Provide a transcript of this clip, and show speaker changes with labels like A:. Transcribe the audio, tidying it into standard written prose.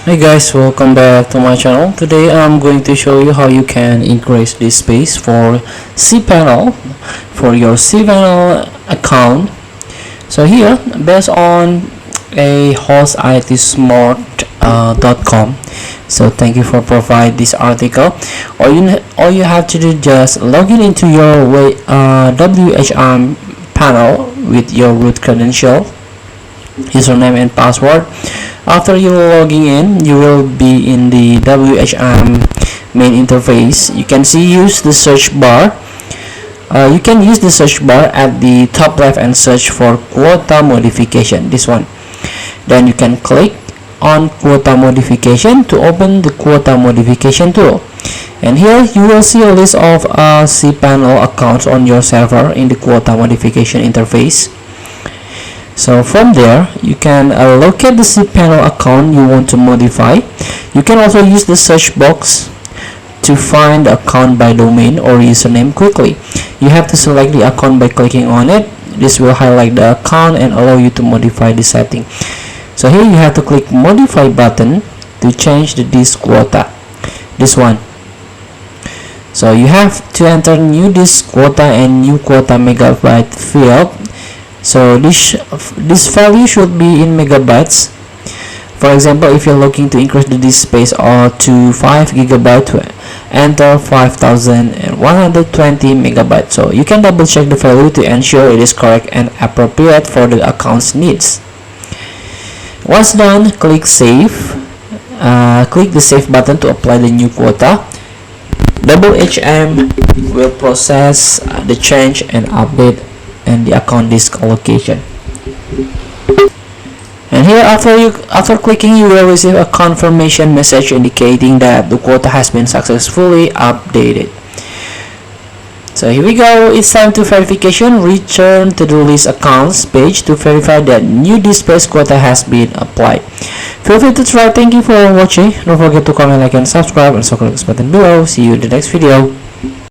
A: Hey guys, welcome back to my channel. Today I'm going to show you how you can increase the space for cpanel for your cpanel account. So here, based on a hostsmart.com. So thank you for provide this article. All you have to do, just log in into your WHM panel with your root credential, username and password. After you logging in, you will be in the WHM main interface. You can see use the search bar. You can use the search bar at the top left and search for quota modification, this one. Then you can click on quota modification to open the quota modification tool. And here you will see a list of cpanel accounts on your server in the quota modification interface. So from there, you can locate the cpanel account you want to modify. You can also use the search box to find the account by domain or username quickly. You have to select the account by clicking on it. This will highlight the account and allow you to modify the setting. So here you have to click modify button to change the disk quota, this one. So you have to enter new disk quota and new quota megabyte field. So this value should be in megabytes. For example, if you're looking to increase the disk space to 5 GB, enter 5120 megabytes. So you can double check the value to ensure it is correct and appropriate for the account's needs. Once done, click save. Click the save button to apply the new quota. WHM will process the change and update and the account disk allocation. And here, after clicking, you will receive a confirmation message indicating that the quota has been successfully updated. So here we go. It's time to verification. Return to the list accounts page to verify that new disk space quota has been applied. Feel free to try. Thank you for watching. Don't forget to comment, like, and subscribe, and so click this button below. See you in the next video.